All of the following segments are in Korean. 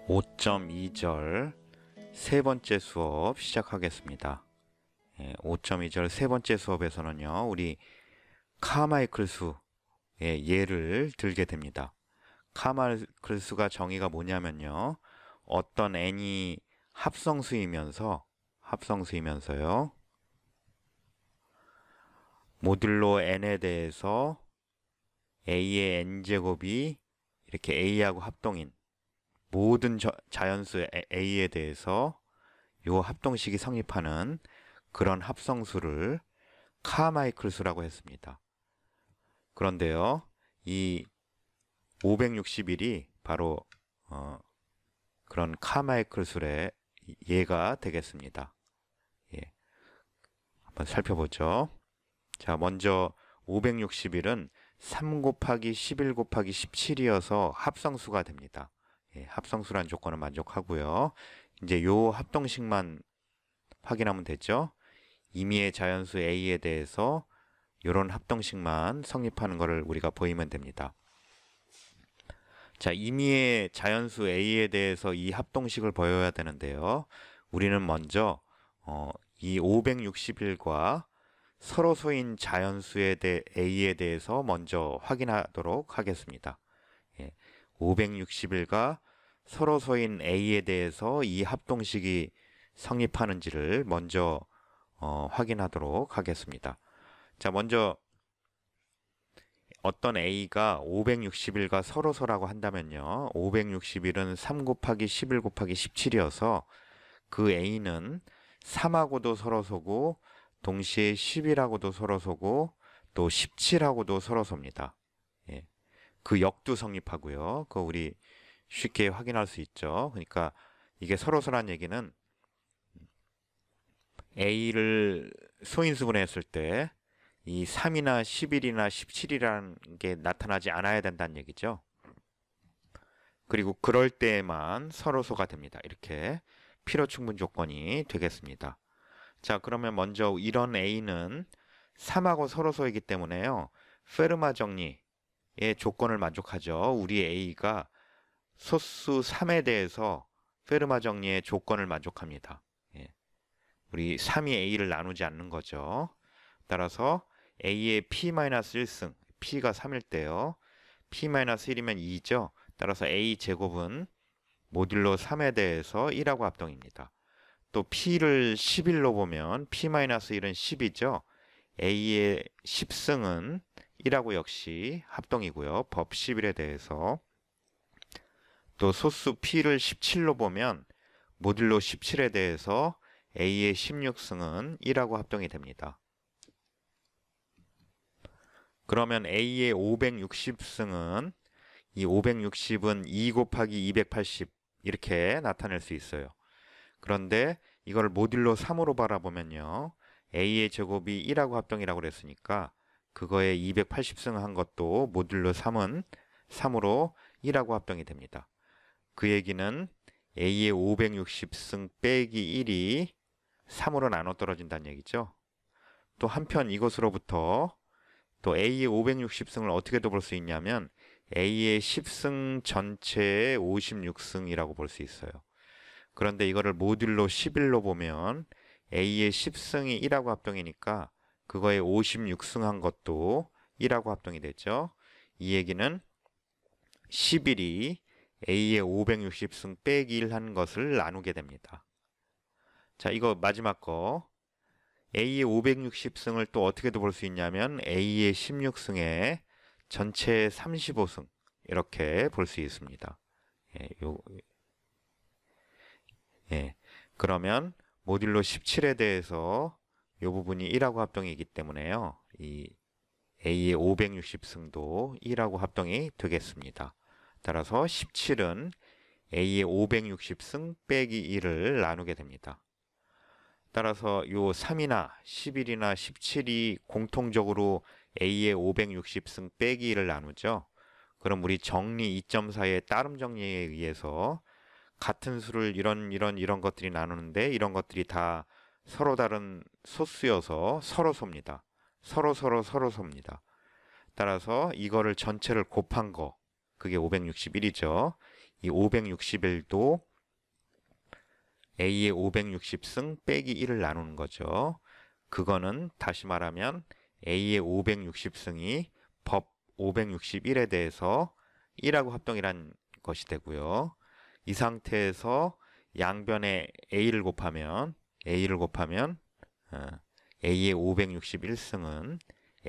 5.2절 세 번째 수업 시작하겠습니다. 5.2절 세 번째 수업에서는요, 우리 카마이클 수의 예를 들게 됩니다. 카마이클 수가 정의가 뭐냐면요, 어떤 n이 합성수이면서요, 모듈로 n에 대해서 a의 n제곱이 이렇게 a하고 합동인 모든 자연수 a에 대해서 이 합동식이 성립하는 그런 합성수를 카마이클 수라고 했습니다. 그런데요, 이 561이 바로 그런 카마이클 수의 예가 되겠습니다. 예. 한번 살펴보죠. 자, 먼저 561은 3 곱하기 11 곱하기 17이어서 합성수가 됩니다. 합성수란 조건을 만족하고요. 이제 요 합동식만 확인하면 되죠. 임의의 자연수 A에 대해서 이런 합동식만 성립하는 것을 우리가 보이면 됩니다. 자, 임의의 자연수 A에 대해서 이 합동식을 보여야 되는데요. 우리는 먼저 이 561과 서로소인 자연수에 대해 A에 대해서 먼저 확인하도록 하겠습니다. 561과 서로소인 A에 대해서 이 합동식이 성립하는지를 먼저 확인하도록 하겠습니다. 자, 먼저 어떤 A가 561과 서로소라고 한다면요, 561은 3 곱하기 11 곱하기 17이어서 그 A는 3하고도 서로소고 동시에 10이라고도 서로소고 또 17하고도 서로소입니다. 그 역도 성립하고요. 그거 우리 쉽게 확인할 수 있죠. 그러니까 이게 서로소란 얘기는 A를 소인수분해했을 때 이 3이나 11이나 17이라는 게 나타나지 않아야 된다는 얘기죠. 그리고 그럴 때에만 서로소가 됩니다. 이렇게 필요충분 조건이 되겠습니다. 자, 그러면 먼저 이런 A는 3하고 서로소이기 때문에요, 페르마 정리의 조건을 만족하죠. 우리 A가 소수 3에 대해서 페르마 정리의 조건을 만족합니다. 우리 3이 A를 나누지 않는 거죠. 따라서 A의 P-1승, P가 3일 때요, P-1이면 2죠. 따라서 A 제곱은 모듈로 3에 대해서 1하고 합동입니다. 또 P를 11로 보면 P-1은 10이죠. A의 10승은 1하고 역시 합동이고요. 법 11에 대해서. 또 소수 P를 17로 보면 모듈로 17에 대해서 A의 16승은 1하고 합동이 됩니다. 그러면 A의 560승은, 이 560은 2 곱하기 280 이렇게 나타낼 수 있어요. 그런데 이걸 모듈로 3으로 바라보면요, A의 제곱이 1하고 합동이라고 그랬으니까 그거에 280승 한 것도 모듈로 3으로 1하고 합동이 됩니다. 그 얘기는 A의 560승 빼기 1이 3으로 나눠 떨어진다는 얘기죠. 또 한편 이것으로부터 또 A의 560승을 어떻게도 볼 수 있냐면 A의 10승 전체의 56승이라고 볼 수 있어요. 그런데 이거를 모듈로 11로 보면 A의 10승이 1하고 합동이니까 그거에 56승 한 것도 1하고 합동이 되죠. 이 얘기는 11이 A의 560승 빼기 1 한 것을 나누게 됩니다. 자, 이거 마지막 거. A의 560승을 또 어떻게도 볼 수 있냐면 A의 16승에 전체 35승 이렇게 볼 수 있습니다. 그러면 모듈로 17에 대해서 이 부분이 1하고 합동이기 때문에요, 이 A의 560승도 1하고 합동이 되겠습니다. 따라서 17은 A의 560승 빼기 1을 나누게 됩니다. 따라서 요 3이나 11이나 17이 공통적으로 A의 560승 빼기 1을 나누죠. 그럼 우리 정리 2.4의 따름 정리에 의해서 같은 수를 이런 것들이 나누는데 이런 것들이 다 서로 다른 소수여서 서로소입니다. 서로소입니다. 따라서 이거를 전체를 곱한 거, 그게 561이죠. 이 561도 A의 560승 빼기 1을 나누는 거죠. 그거는 다시 말하면 A의 560승이 법 561에 대해서 1하고 합동이란 것이 되고요. 이 상태에서 양변에 A를 곱하면 A의 561승은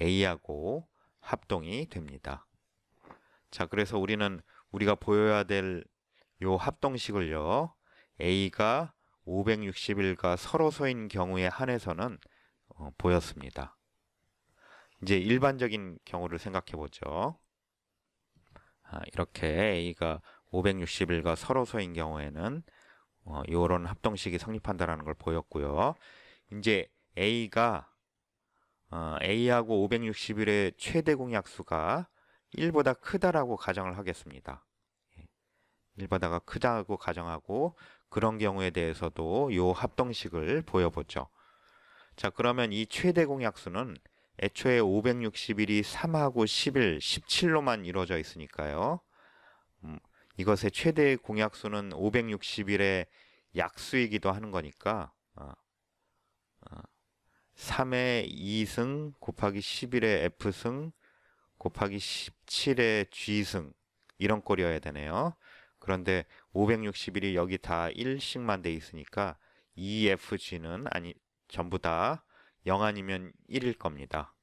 A하고 합동이 됩니다. 자, 그래서 우리가 보여야 될 요 합동식을요. A가 561과 서로 서인 경우에 한해서는 보였습니다. 이제 일반적인 경우를 생각해 보죠. 이렇게 A가 561과 서로 서인 경우에는 이런 합동식이 성립한다는 걸 보였고요. 이제 A하고 561의 최대 공약수가 1보다 크다라고 가정을 하겠습니다. 1보다가 크다고 가정하고 그런 경우에 대해서도 이 합동식을 보여보죠. 자, 그러면 이 최대 공약수는 애초에 561이 3하고 11, 17로만 이루어져 있으니까요. 이것의 최대 공약수는 561의 약수이기도 하는 거니까 3의 2승 곱하기 11의 F승 곱하기 17의 G승 이런 꼴이어야 되네요. 그런데 561이 여기 다 1씩만 돼 있으니까 EFG는 전부 다 0 아니면 1일 겁니다.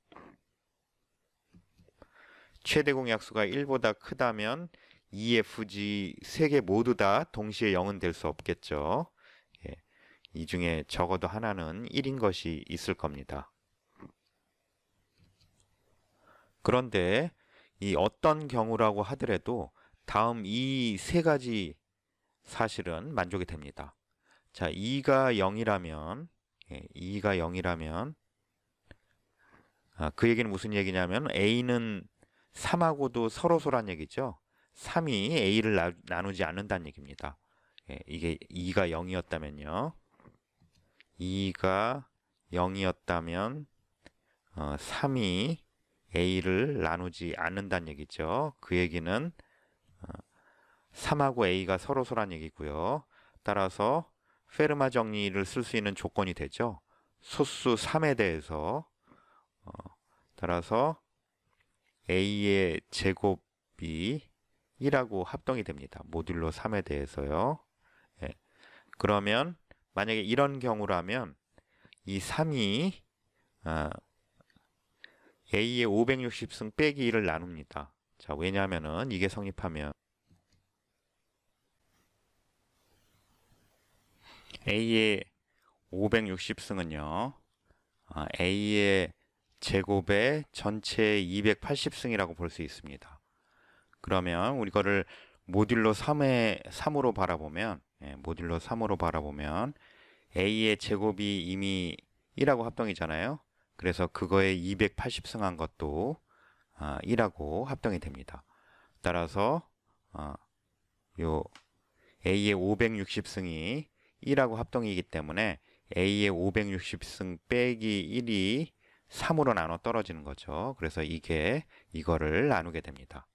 최대 공약수가 1보다 크다면 EFG 3개 모두 다 동시에 0은 될 수 없겠죠. 이 중에 적어도 하나는 1인 것이 있을 겁니다. 그런데 이 어떤 경우라고 하더라도 다음 이 세 가지 사실은 만족이 됩니다. 자, 2가 0이라면 그 얘기는 무슨 얘기냐면 A는 3하고도 서로소란 얘기죠. 3이 A를 나누지 않는다는 얘기입니다. 이게 2가 0이었다면요. 2가 0이었다면 3이 A를 나누지 않는다는 얘기죠. 그 얘기는 3하고 A가 서로소란 얘기고요. 따라서 페르마 정리를 쓸 수 있는 조건이 되죠. 소수 3에 대해서 따라서 A의 제곱이 1하고 합동이 됩니다. 모듈로 3에 대해서요. 그러면 만약에 이런 경우라면 이 3이 A의 560승 빼기 1을 나눕니다. 자, 왜냐하면은 이게 성립하면 A의 560승은요. A의 제곱의 전체 280승이라고 볼 수 있습니다. 그러면 우리 이거를 모듈로 3으로 바라보면 A의 제곱이 이미 1하고 합동이잖아요. 그래서 그거에 280승한 것도 1하고 합동이 됩니다. 따라서 요 A의 560승이 1하고 합동이기 때문에 A의 560승 빼기 1이 3으로 나눠 떨어지는 거죠. 그래서 이거를 나누게 됩니다.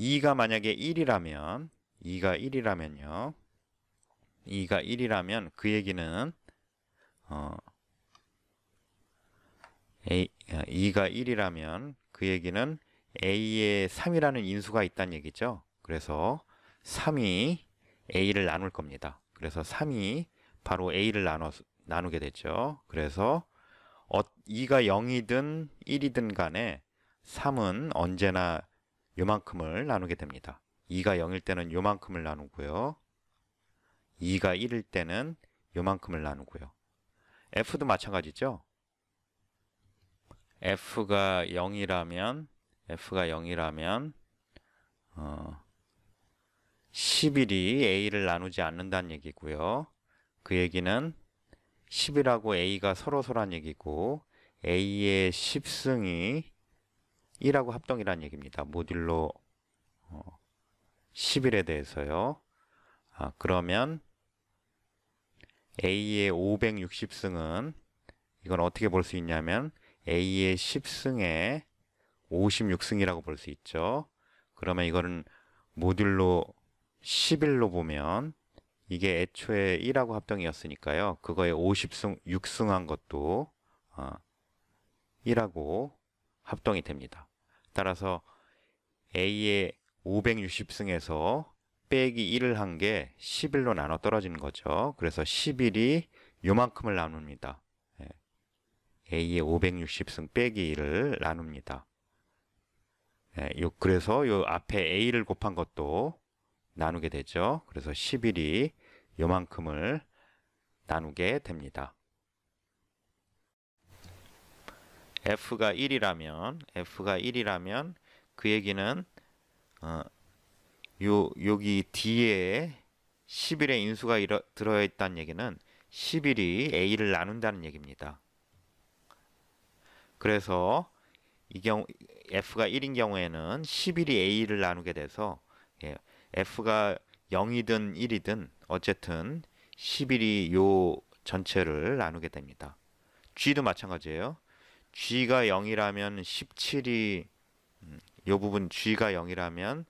2가 만약에 1이라면 2가 1이라면 그 얘기는 2가 1이라면 그 얘기는 A에 3이라는 인수가 있다는 얘기죠. 그래서 3이 A를 나눌 겁니다. 그래서 3이 바로 A를 나누게 되죠. 그래서 2가 0이든 1이든 간에 3은 언제나 요만큼을 나누게 됩니다. 2가 0일 때는 요만큼을 나누고요. 2가 1일 때는 요만큼을 나누고요. F도 마찬가지죠. F가 0이라면 11이 A를 나누지 않는다는 얘기고요. 그 얘기는 10이라고 A가 서로소란 얘기고 A의 10승이 1하고 합동이란 얘기입니다. 모듈로 11에 대해서요. 그러면 A의 560승은 이건 어떻게 볼 수 있냐면 A의 10승에 56승이라고 볼 수 있죠. 그러면 이거는 모듈로 11로 보면 이게 애초에 1하고 합동이었으니까요. 그거에 50승 6승한 것도 1하고 합동이 됩니다. 따라서 A의 560승에서 빼기 1을 한 게 11로 나눠 떨어지는 거죠. 그래서 11이 요만큼을 나눕니다. 예. A의 560승 빼기 1을 나눕니다. 예, 그래서 요 앞에 A를 곱한 것도 나누게 되죠. 그래서 11이 요만큼을 나누게 됩니다. F가 1이라면 그 얘기는 여기 뒤에 11의 인수가 들어있다는 얘기는 11이 A를 나눈다는 얘기입니다. 그래서 이 경우 F가 1인 경우에는 11이 A를 나누게 돼서 F가 0이든 1이든 어쨌든 11이 요 전체를 나누게 됩니다. G도 마찬가지예요. G가 0이라면 17이 요 부분 G가 0이라면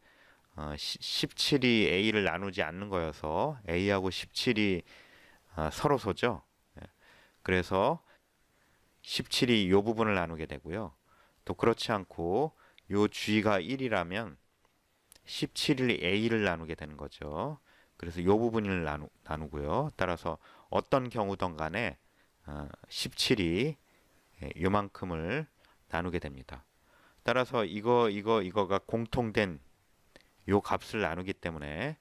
17이 A를 나누지 않는 거여서 A하고 17이 서로소죠. 그래서 17이 요 부분을 나누게 되고요. 또 그렇지 않고 요 G가 1이라면 17이 A를 나누게 되는 거죠. 그래서 요 부분을 나누고요. 따라서 어떤 경우든 간에 17이 요만큼을 나누게 됩니다. 따라서 이거가 공통된 요 값을 나누기 때문에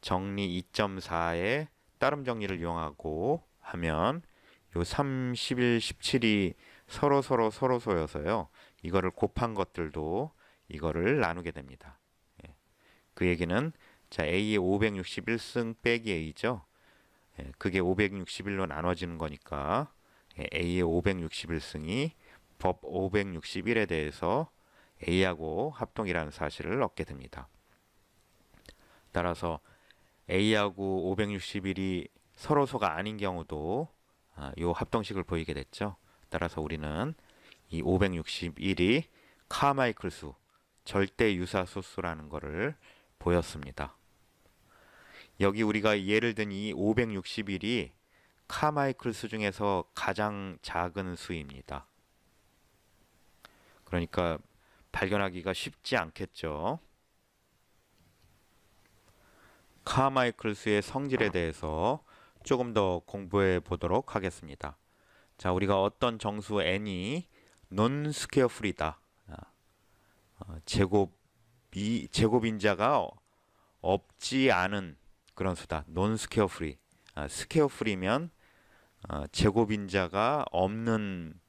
정리 2.4의 따름 정리를 이용하고 하면 요 31, 17이 서로소여서요. 이거를 곱한 것들도 이거를 나누게 됩니다. 그 얘기는 자 A의 561승 빼기 A죠. 그게 561로 나눠지는 거니까 A의 561승이 법 561에 대해서 A하고 합동이라는 사실을 얻게 됩니다. 따라서 A하고 561이 서로소가 아닌 경우도 이 합동식을 보이게 됐죠. 따라서 우리는 이 561이 카마이클 수, 절대 유사수 수라는 것을 보였습니다. 여기 우리가 예를 든 이 561이 카마이클 수 중에서 가장 작은 수입니다. 그러니까 발견하기가 쉽지 않겠죠. 카마이클 수의 성질에 대해서 조금 더 공부해 보도록 하겠습니다. 자, 우리가 어떤 정수 n이 논스퀘어 풀이다. 제곱인자가 없지 않은 그런 수다. 논스퀘어 프리. 스퀘어 프리면 제곱인자가 없는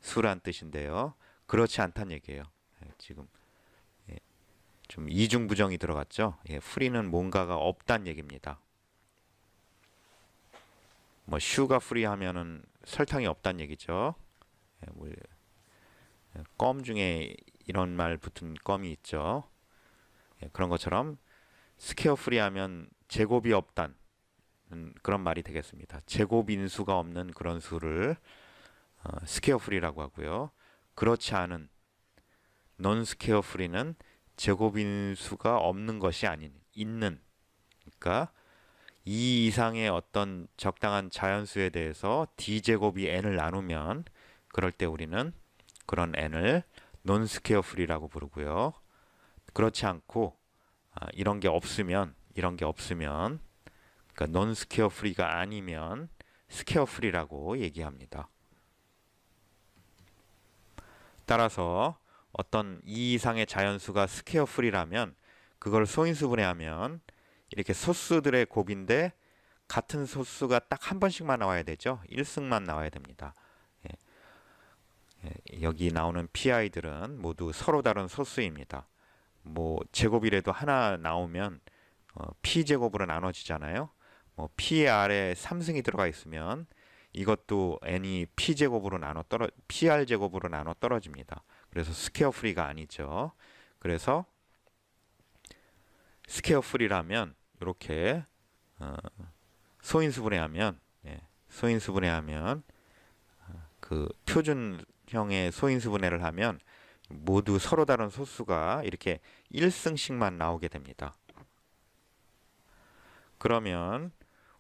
수란 뜻인데요. 그렇지 않다는 얘기예요. 지금 좀 이중부정이 들어갔죠. 프리는 뭔가가 없다는 얘기입니다. 뭐 슈가 프리 하면은 설탕이 없다는 얘기죠. 껌 중에 이런 말 붙은 껌이 있죠. 그런 것처럼 스퀘어 프리 하면 제곱이 없단 그런 말이 되겠습니다. 제곱 인수가 없는 그런 수를 스퀘어 프리라고 하고요. 그렇지 않은 논 스퀘어 프리는 제곱 인수가 없는 것이 아닌 있는, 그러니까 2 이상의 어떤 적당한 자연수에 대해서 d제곱이 n을 나누면 그럴 때 우리는 그런 n을 논 스퀘어 프리라고 부르고요. 그렇지 않고 이런 게 없으면 그러니까 논 스퀘어 프리가 아니면 스퀘어 프리라고 얘기합니다. 따라서 어떤 2 이상의 자연수가 스퀘어 프리라면 그걸 소인수분해하면 이렇게 소수들의 곱인데 같은 소수가 딱 한 번씩만 나와야 되죠. 1승만 나와야 됩니다. 여기 나오는 pi들은 모두 서로 다른 소수입니다. 뭐 제곱이라도 하나 나오면 p제곱으로 나눠지잖아요. 뭐 p 아래 3승이 들어가 있으면 이것도 n이 p제곱으로 pr제곱으로 나눠 떨어집니다. 그래서 스퀘어 프리가 아니죠. 그래서 스퀘어 프리라면 이렇게 소인수분해하면 그 표준형의 소인수분해를 하면 모두 서로 다른 소수가 이렇게 1승씩만 나오게 됩니다. 그러면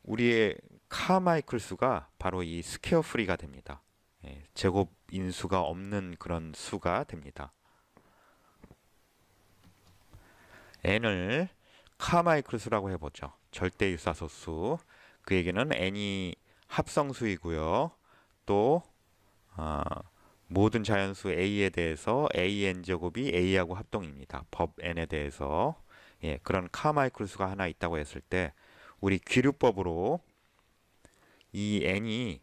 우리의 카마이클 수가 바로 이 스퀘어 프리가 됩니다. 예, 제곱 인수가 없는 그런 수가 됩니다. n을 카마이클 수라고 해보죠. 절대 유사소수. 그 얘기는 n이 합성수이고요. 또 모든 자연수 a에 대해서 an 제곱이 a하고 합동입니다. 법 n에 대해서 그런 카마이클 수가 하나 있다고 했을 때 우리 귀류법으로 이 n이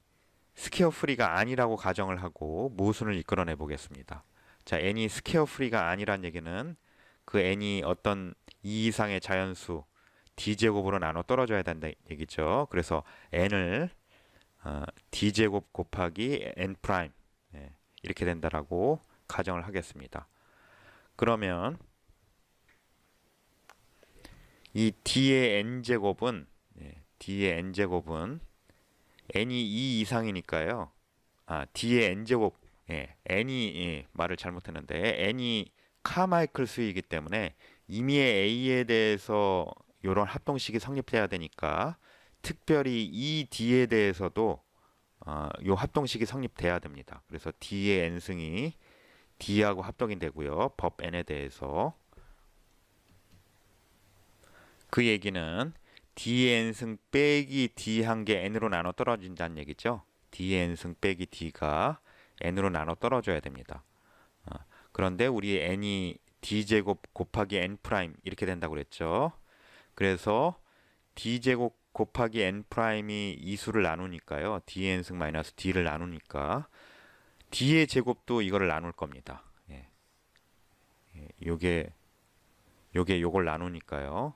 스퀘어 프리가 아니라고 가정을 하고 모순을 이끌어내 보겠습니다. 자, n이 스퀘어 프리가 아니란 얘기는 그 n이 어떤 2 이상의 자연수 d제곱으로 나눠 떨어져야 된다 얘기죠. 그래서 n을 d제곱 곱하기 n 프라임 이렇게 된다라고 가정을 하겠습니다. 그러면 이 d의 n제곱은 n이 2 이상이니까요. d의 n제곱 n이 말을 잘못했는데 n이 카마이클 수이기 때문에 임의의 a에 대해서 이런 합동식이 성립돼야 되니까 특별히 이 d에 대해서도 요 합동식이 성립돼야 됩니다. 그래서 d의 n승이 d하고 합동이 되고요. 법 n에 대해서 그 얘기는 d의 n승 빼기 d 한 개 n으로 나눠 떨어진다는 얘기죠. d의 n승 빼기 d가 n으로 나눠 떨어져야 됩니다. 그런데 우리 n이 d제곱 곱하기 n 프라임 이렇게 된다고 그랬죠. 그래서 d제곱 곱하기 n 프라임이 이 수를 나누니까요. dn승 마이너스 d를 나누니까 d의 제곱도 이거를 나눌 겁니다. 요걸 나누니까요.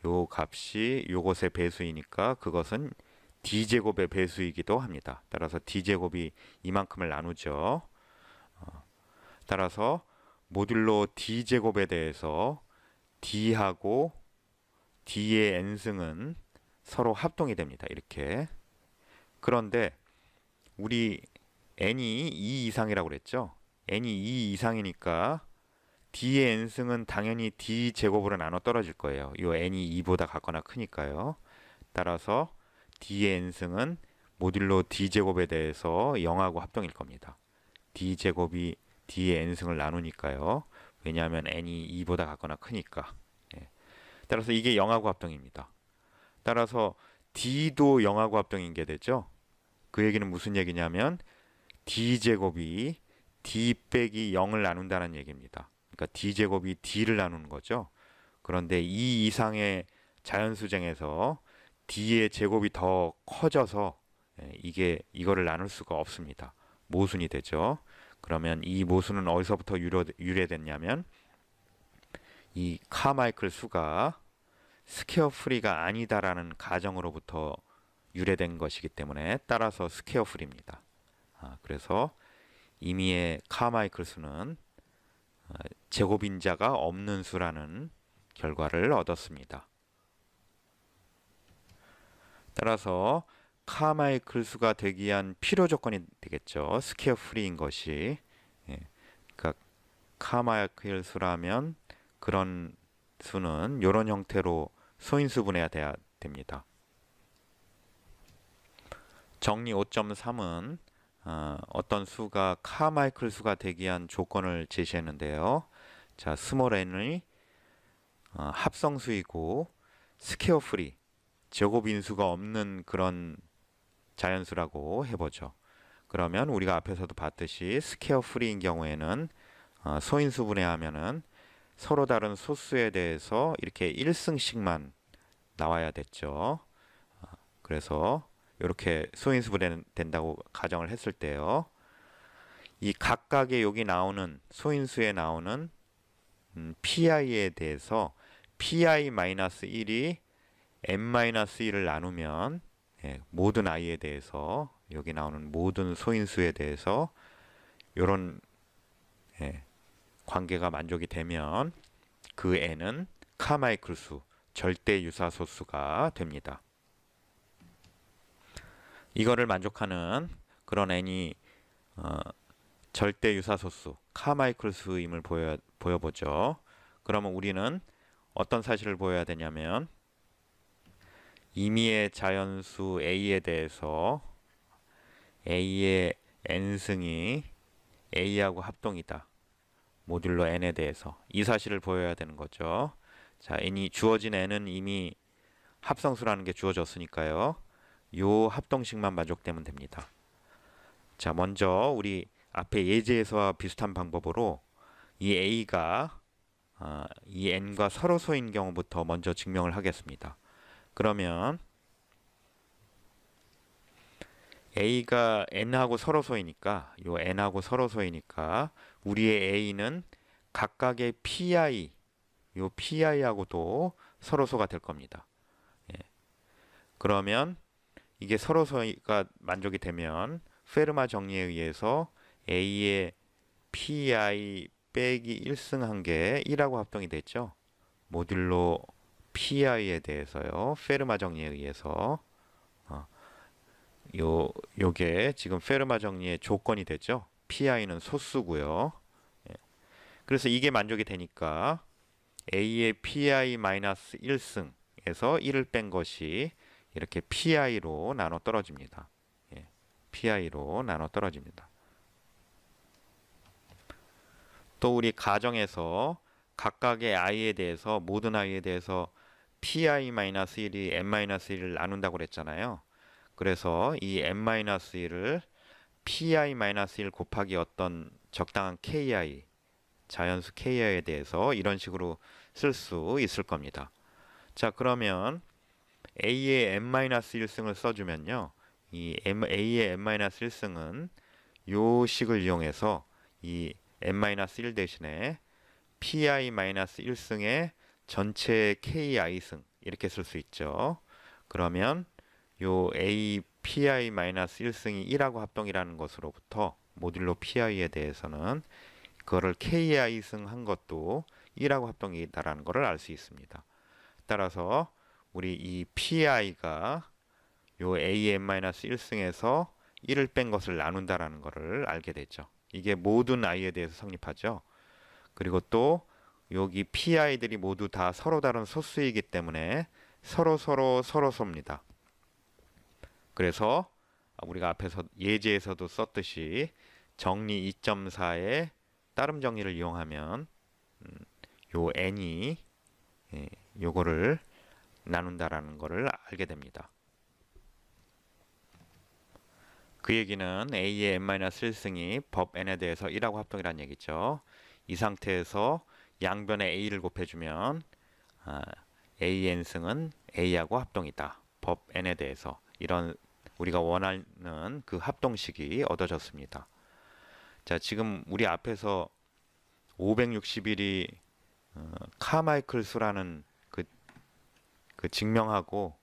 요 값이 요것의 배수이니까 그것은 d제곱의 배수이기도 합니다. 따라서 d제곱이 이만큼을 나누죠. 따라서 모듈로 d제곱에 대해서 d하고 d의 n승은 서로 합동이 됩니다. 이렇게. 그런데 우리 n이 2 이상이라고 그랬죠. n이 2 이상이니까 d의 n승은 당연히 d제곱으로 나눠 떨어질 거예요. 이 n이 2보다 같거나 크니까요. 따라서 d의 n승은 모듈로 d제곱에 대해서 0하고 합동일 겁니다. d제곱이 d의 n승을 나누니까요. 왜냐하면 n이 2보다 같거나 크니까. 따라서 이게 0하고 합동입니다. 따라서 d도 0하고 합동인 게 되죠. 그 얘기는 무슨 얘기냐면 d제곱이 d 빼기 0을 나눈다는 얘기입니다. 그러니까 d제곱이 d를 나누는 거죠. 그런데 이 이상의 자연수쟁에서 d의 제곱이 더 커져서 이거를 나눌 수가 없습니다. 모순이 되죠. 그러면 이 모순은 어디서부터 유래됐냐면 이 카마이클 수가 스퀘어 프리가 아니다라는 가정으로부터 유래된 것이기 때문에 따라서 스퀘어 프리입니다. 그래서 임의의 카마이클 수는 제곱인자가 없는 수라는 결과를 얻었습니다. 따라서 카마이클 수가 되기 위한 필요 조건이 되겠죠. 스퀘어 프리인 것이. 그러니까 카마이클 수라면 그런 수는 이런 형태로 소인수분해가 돼야 됩니다. 정리 5.3은 어떤 수가 카마이클 수가 되기 위한 조건을 제시했는데요. 자, 스몰 n의 합성수이고 스퀘어 프리, 제곱 인수가 없는 그런 자연수라고 해보죠. 그러면 우리가 앞에서도 봤듯이 스퀘어 프리인 경우에는 소인수분해하면은 서로 다른 소수에 대해서 이렇게 1승씩만 나와야 됐죠. 그래서 이렇게 소인수분해 된다고 가정을 했을 때요. 이 각각의 여기 나오는 소인수에 나오는 pi에 대해서 pi-1이 n-1을 나누면 모든 i에 대해서 여기 나오는 모든 소인수에 대해서 이런 관계가 만족이 되면 그 n은 카마이클 수, 절대 유사소수가 됩니다. 이거를 만족하는 그런 n이 절대 유사소수, 카마이클 수임을 보여보죠. 그러면 우리는 어떤 사실을 보여야 되냐면 임의의 자연수 A에 대해서 A의 n승이 A하고 합동이다. 모듈로 n에 대해서 이 사실을 보여야 되는 거죠. 자, n이 주어진 n은 이미 합성수라는 게 주어졌으니까요. 요 합동식만 만족되면 됩니다. 자, 먼저 우리 앞에 예제에서와 비슷한 방법으로 이 A가 이 n과 서로소인 경우부터 먼저 증명을 하겠습니다. 그러면 A가 n하고 서로소이니까 요 n하고 서로소이니까 우리의 A는 각각의 PI, 요 PI하고도 서로소가 될 겁니다. 예. 그러면 이게 서로소가 만족이 되면 페르마 정리에 의해서 A의 PI 빼기 1승한 게 1하고 합동이 됐죠. 모듈로 PI에 대해서요. 페르마 정리에 의해서 요게 지금 페르마 정리의 조건이 되죠. PI는 소수고요. 예. 그래서 이게 만족이 되니까 A의 PI-1승에서 1을 뺀 것이 이렇게 PI로 나눠 떨어집니다. 예. PI로 나눠 떨어집니다. 또 우리 가정에서 각각의 i에 대해서 모든 i에 대해서 PI-1이 n-1을 나눈다고 그랬잖아요. 그래서 이 n-1을 PI-1 곱하기 어떤 적당한 KI, 자연수 KI에 대해서 이런 식으로 쓸 수 있을 겁니다. 자, 그러면 A의 n-1승을 써주면요. 이 A의 n-1승은 요 식을 이용해서 이 n-1 대신에 PI-1승의 전체 KI승 이렇게 쓸 수 있죠. 그러면 요 A PI-1승이 1하고 합동이라는 것으로부터 모듈로 PI에 대해서는 그거를 KI승 한 것도 1하고 합동이다라는 것을 알 수 있습니다. 따라서 우리 이 PI가 요 AN-1승에서 1을 뺀 것을 나눈다라는 것을 알게 되죠. 이게 모든 i에 대해서 성립하죠. 그리고 또 여기 PI들이 모두 다 서로 다른 소수이기 때문에 서로소입니다. 그래서 우리가 앞에서 예제에서도 썼듯이 정리 2.4의 따름 정리를 이용하면 요 n이 요거를 나눈다라는 것을 알게 됩니다. 그 얘기는 A의 n-1승이 법 n에 대해서 1하고 합동이라는 얘기죠. 이 상태에서 양변에 A를 곱해주면 AN승은 A하고 합동이다. 법 n에 대해서 이런 우리가 원하는 그 합동식이 얻어졌습니다. 자, 지금 우리 앞에서 561이 카마이클 수라는 그 증명하고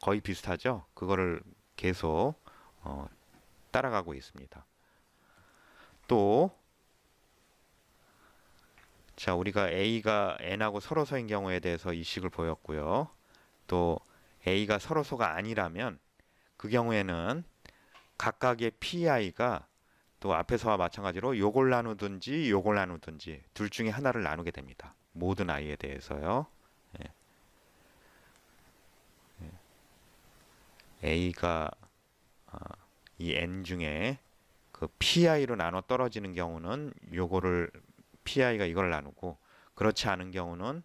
거의 비슷하죠? 그거를 계속 따라가고 있습니다. 또 자, 우리가 A가 N하고 서로소인 경우에 대해서 이 식을 보였고요. 또 A가 서로소가 아니라면 그 경우에는 각각의 PI가 또 앞에서와 마찬가지로 요걸 나누든지 요걸 나누든지 둘 중에 하나를 나누게 됩니다. 모든 i에 대해서요. A가 이 n 중에 그 PI로 나눠 떨어지는 경우는 요거를 PI가 이걸 나누고 그렇지 않은 경우는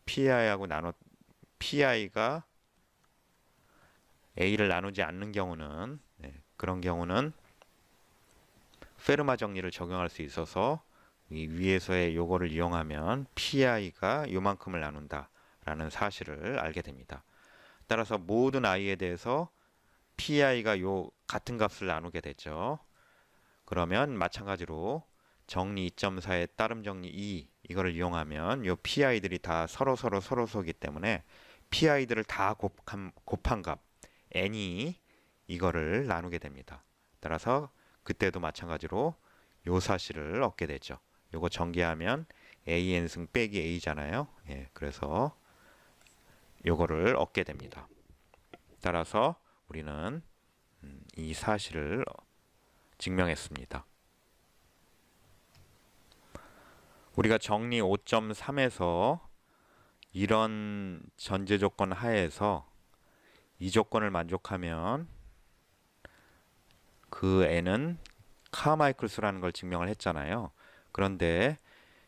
PI가 A를 나누지 않는 경우는 그런 경우는 페르마 정리를 적용할 수 있어서 이 위에서의 요거를 이용하면 PI가 요만큼을 나눈다라는 사실을 알게 됩니다. 따라서 모든 i에 대해서 PI가 요 같은 값을 나누게 되죠. 그러면 마찬가지로 정리 2.4의 따름 정리 2 이거를 이용하면 요 PI들이 다 서로소이기 때문에 PI들을 다 곱한 값 n이 이거를 나누게 됩니다. 따라서 그때도 마찬가지로 요 사실을 얻게 되죠. 요거 전개하면 AN승 빼기 A잖아요. 그래서 요거를 얻게 됩니다. 따라서 우리는 이 사실을 증명했습니다. 우리가 정리 5.3에서 이런 전제 조건 하에서 이 조건을 만족하면 그 n은 카마이클 수라는 걸 증명을 했잖아요. 그런데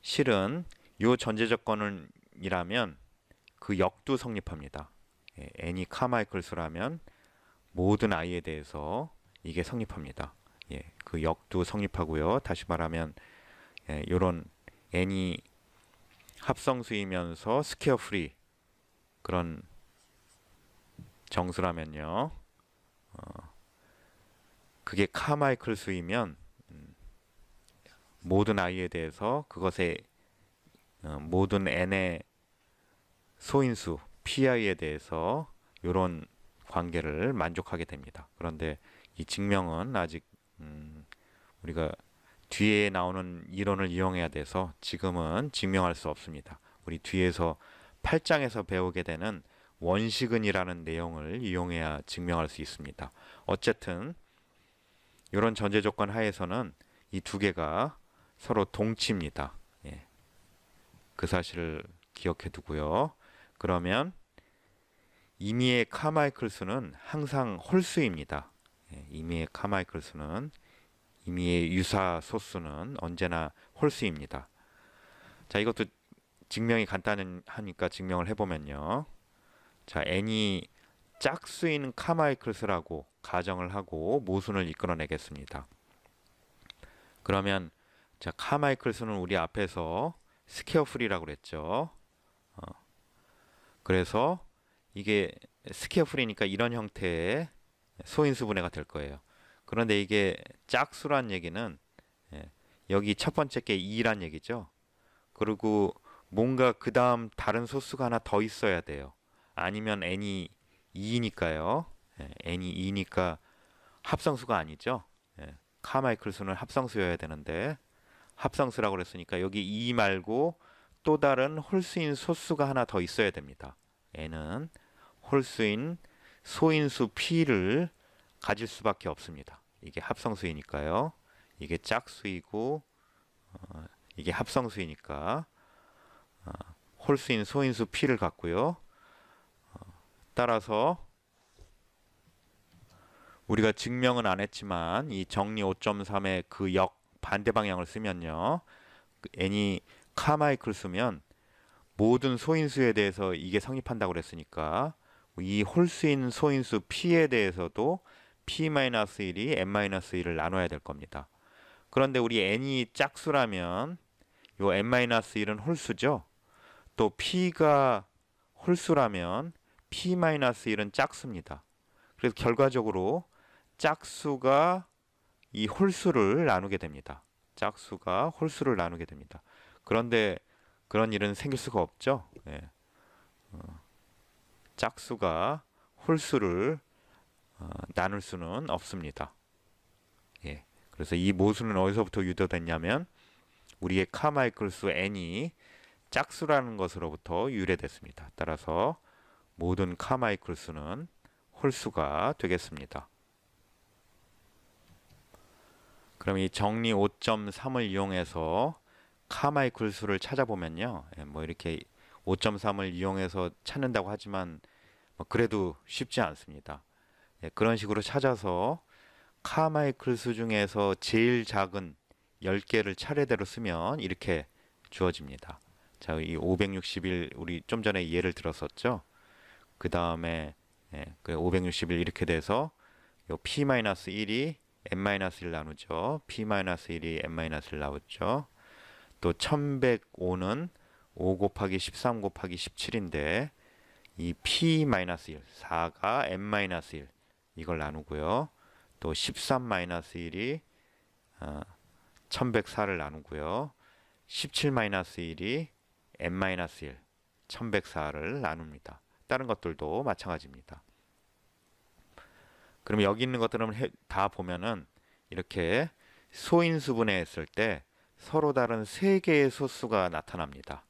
실은 이 전제 조건이라면 그 역도 성립합니다. n이 카마이클 수라면 모든 i에 대해서 이게 성립합니다. 그 역도 성립하고요. 다시 말하면 이런 n이 합성수이면서 스퀘어 프리 그런 정수라면요. 그게 카마이클 수이면 모든 i에 대해서 그것의 모든 n의 소인수 pi에 대해서 이런 관계를 만족하게 됩니다. 그런데 이 증명은 아직 우리가 뒤에 나오는 이론을 이용해야 돼서 지금은 증명할 수 없습니다. 우리 뒤에서 8장에서 배우게 되는 원시근이라는 내용을 이용해야 증명할 수 있습니다. 어쨌든 이런 전제 조건 하에서는 이 두 개가 서로 동치입니다. 그 사실을 기억해 두고요. 그러면 임의의 카마이클 수는 항상 홀수입니다. 임의의 카마이클 수는 임의의 유사 소수는 언제나 홀수입니다. 자, 이것도 증명이 간단하니까 증명을 해보면요. 자, n이 짝수인 카마이클 수라고 가정을 하고 모순을 이끌어내겠습니다. 그러면 자, 카마이클 수는 우리 앞에서 스퀘어 프리라고 그랬죠. 그래서 이게 스퀘어 프리니까 이런 형태의 소인수분해가 될 거예요. 그런데 이게 짝수란 얘기는 여기 첫 번째 게 2란 얘기죠. 그리고 뭔가 그 다음 다른 소수가 하나 더 있어야 돼요. 아니면 n이 2니까요. n이 2니까 합성수가 아니죠. 카마이클 수는 합성수여야 되는데 합성수라고 그랬으니까 여기 2 말고 또 다른 홀수인 소수가 하나 더 있어야 됩니다. n은 홀수인 소인수 p를 가질 수밖에 없습니다. 이게 합성수이니까요. 이게 짝수이고 이게 합성수이니까 홀수인 소인수 p를 갖고요. 따라서 우리가 증명은 안 했지만 이 정리 5.3의 그 역 반대 방향을 쓰면요. n이 카마이클 수면 모든 소인수에 대해서 이게 성립한다고 그랬으니까 이 홀수인 소인수 p에 대해서도 p-1이 n-1을 나눠야 될 겁니다. 그런데 우리 n이 짝수라면 요 n-1은 홀수죠. 또 p가 홀수라면 p-1은 짝수입니다. 그래서 결과적으로 짝수가 이 홀수를 나누게 됩니다. 짝수가 홀수를 나누게 됩니다. 그런데 그런 일은 생길 수가 없죠. 짝수가 홀수를 나눌 수는 없습니다. 그래서 이 모순은 어디서부터 유도됐냐면 우리의 카마이클 수 n이 짝수라는 것으로부터 유래됐습니다. 따라서 모든 카마이클 수는 홀수가 되겠습니다. 그럼 이 정리 5.3을 이용해서 카마이클 수를 찾아보면요. 뭐 이렇게 5.3을 이용해서 찾는다고 하지만 뭐 그래도 쉽지 않습니다. 그런 식으로 찾아서 카마이클 수 중에서 제일 작은 10개를 차례대로 쓰면 이렇게 주어집니다. 자, 이 561 우리 좀 전에 예를 들었었죠. 그 다음에 그 561 이렇게 돼서 요 p-1이 n-1 나누죠. p-1이 n-1 나오죠. 또 1105는 5 곱하기 13 곱하기 17인데 이 p-1 4가 n-1 이걸 나누고요. 또 13-1이 1104를 나누고요. 17-1이 n-1 1104를 나눕니다. 다른 것들도 마찬가지입니다. 그럼 여기 있는 것들은 다 보면은 이렇게 소인수분해 했을 때 서로 다른 세 개의 소수가 나타납니다.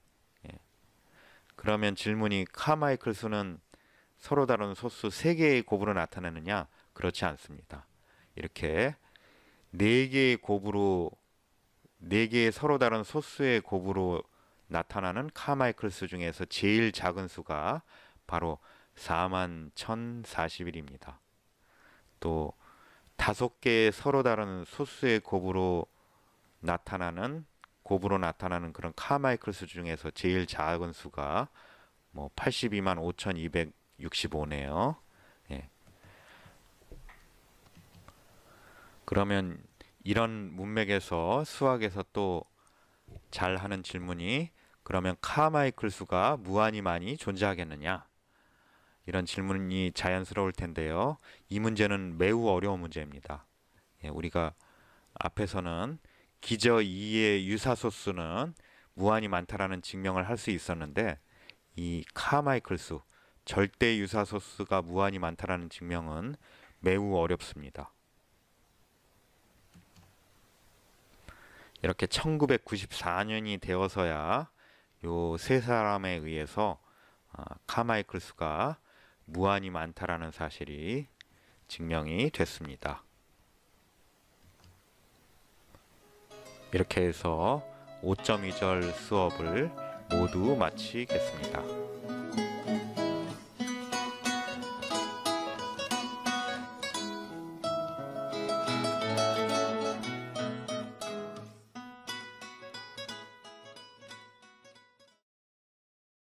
그러면 질문이 카마이클 수는 서로 다른 소수 세 개의 곱으로 나타내느냐? 그렇지 않습니다. 이렇게 네 개의 곱으로 네 개의 서로 다른 소수의 곱으로 나타나는 카마이클 수 중에서 제일 작은 수가 바로 41,041입니다. 또 5개의 서로 다른 소수의 곱으로 나타나는 그런 카마이클수 중에서 제일 작은 수가 뭐 825,265네요. 예. 그러면 이런 문맥에서 수학에서 또 잘 하는 질문이, 그러면 카마이클 수가 무한히 많이 존재하겠느냐? 이런 질문이 자연스러울 텐데요. 이 문제는 매우 어려운 문제입니다. 예, 우리가 앞에서는 기저 2의 유사소수는 무한히 많다라는 증명을 할 수 있었는데, 이 카마이클 수, 절대 유사소수가 무한히 많다라는 증명은 매우 어렵습니다. 이렇게 1994년이 되어서야 요 세 사람에 의해서 카마이클 수가 무한히 많다라는 사실이 증명이 됐습니다. 이렇게 해서 5.2절 수업을 모두 마치겠습니다.